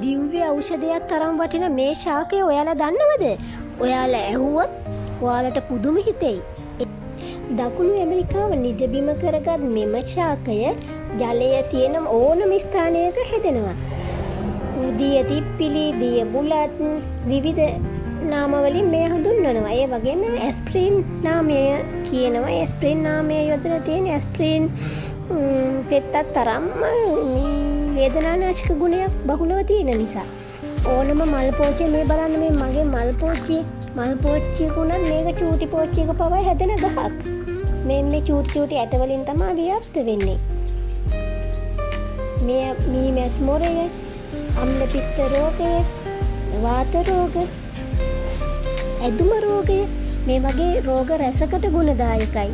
දිව්‍ය ඖෂධයක් තරම් වටින මේ ශාකය ඔයාලා දන්නවද? ඔයාලා ඇහුවොත් ඔයාලට පුදුම හිතෙයි. දකුණු ඇමරිකාව නිදබිම කරගත් මෙම ශාකය ජලය තියෙන ඕනම ස්ථානයක හැදෙනවා. දිය තිප්පිලි, දිය බුලත් විවිධ නාමවලින් මේ හඳුන්වනවා. ඒ වගේම ඇස්ප්‍රින් නාමය කියනවා. ඇස්ප්‍රින් නාමය යොදලා තියෙන ඇස්ප්‍රින් පෙත්තක් තරම් වේදනානාශක ගුණයක් බහුලව තියෙන නිසා. ඕනම මල් පෝච්චිය මේ බලන්න, මේ මගේ මල් පෝච්චියකුණත් මේක චූටි පෝච්චියක පවා හැදෙන ගහක්. මේ චූටි ඇට වලින් තමයි ව්‍යාප්ත වෙන්නේ. මේ මීමැස් මොරය, අම්ල පිත්ත රෝගය, වාත රෝග, ඇදුම රෝගය මේ වගේ රෝග රැසකට ගුණදායකයි.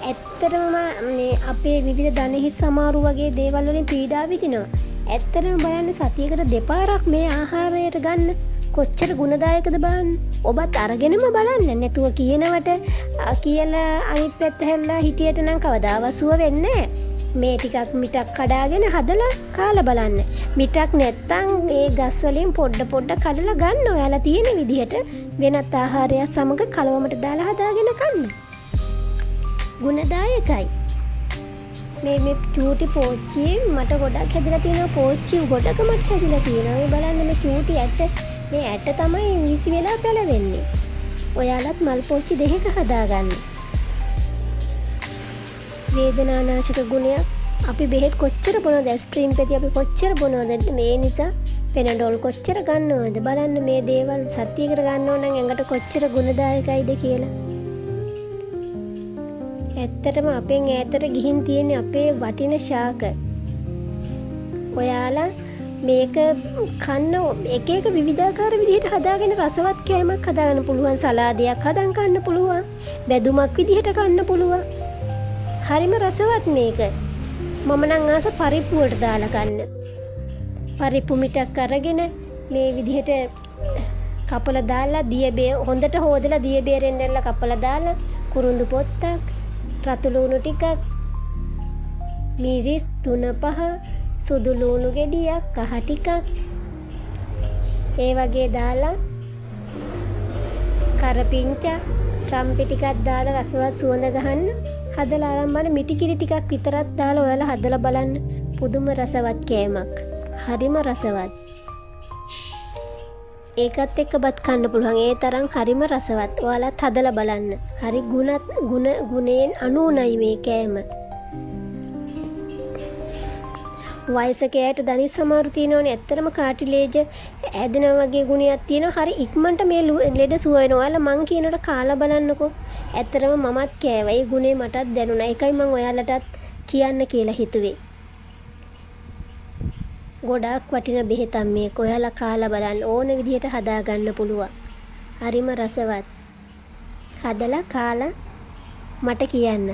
ඇත්තටම මේ අපේ විවිධ දණහිස් සමාරු වගේ දේවල් වලින් පීඩා විඳිනවා. ඇත්තටම බලන්න සතියකට දෙපාරක් මේ ආහාරයට ගන්න කොච්චර ගුණදායකද බලන්න. ඔබත් අරගෙනම බලන්න. නැතුව කියනවට කියලා අනිත් පැත්ත හැල්ලා හිටියට නම් කවදාවත් සුව වෙන්නේ නැහැ. මේ ටිකක් මිටක් කඩාගෙන හදලා කාලා බලන්න. මිටක් නැත්තම් ඒ ගස් වලින් පොඩ කඩලා ගන්න. ඔයාලා තියෙන විදිහට වෙනත් ආහාරයක් සමග කලවමට දාලා හදාගෙන කන්න. ගුණදායකයි. මේ චූටි පෝච්චියේ මට ගොඩක් හැදිලා තියෙනවා. පෝච්චි ගොඩක මට හැදිලා තියෙනවා. මේ බලන්න මේ චූටි ඇට, මේ ඇට තමයි විසි වෙලා පැලවෙන්නේ. ඔයාලත් මල් පෝච්චි දෙකක හදාගන්න. වේදනානාශක ගුණයක්. අපි බෙහෙත් කොච්චර බොනවද? ඇස්ප්‍රින් පෙති අපි කොච්චර බොනවද? මේ නිසා පෙනඩෝල් කොච්චර ගන්නවද? බලන්න මේ දේවල් සත්‍යයකට ගන්නව නම් ඇඟට කොච්චර ගුණදායකයිද කියලා. ඇත්තටම අපෙන් ඈතට ගිහින් තියෙන අපේ වටින ශාක. ඔයාලා මේක කන්න එක විවිධාකාර විදිහට හදාගෙන රසවත් කෑමක් හදාගන්න පුළුවන්. සලාදයක් හදන් කන්න පුළුවන්. බැදුමක් විදිහට කන්න පුළුවන්. හරිම රසවත් මේක. මම නම් ආස පරිප්පු වලට දාලා කන්න. පරිප්පු මිටක් අරගෙන මේ විදිහට කපලා දාලා හොඳට හොදලා දිය බේරෙන් දැල්ලා කපලා දාලා කුරුඳු පොත්තක්, රතු ලුණු ටිකක්, මිරිස් 3-5, සුදු ලුණු ගෙඩියක්, කහ ටිකක් ඒ වගේ දාලා කරපිංචා රම්පි ටිකක් දාලා රසවත් සුවඳ ගහන්න හදලා ආරම්භන මිටිකිරි ටිකක් විතරක් දාලා ඔයාලා හදලා බලන්න. පුදුම රසවත් කෑමක්. හරිම රසවත්. ඒකත් එක්ක බත් කන්න පුළුවන්. ඒ තරම් හරිම රසවත්. ඔයාලත් හදලා බලන්න. හරි ගුණයෙන් 99 මේ කෑම. වයසකයට දණිස් සමාරු තියෙනවනේ. ඇත්තටම කාටිලේජ් ඇදෙනා වගේ ගුණයක් තියෙනවා. හරි ඉක්මනට මේ ලෙඩ සුව වෙනවා. ඔයාලා මං කියනකොට කාලා බලන්නකෝ. ඇත්තටම මමත් කෑවා. ඒ ගුණේ මටත් දැනුණා. ඒකයි මං ඔයාලටත් කියන්න කියලා හිතුවේ. ගොඩාක් වටින බෙහෙතක් මේක. ඔයාලා කාලා බලන්න. ඕන විදිහට හදා ගන්න පුළුවන්. හරිම රසවත්. හදලා කාලා මට කියන්න.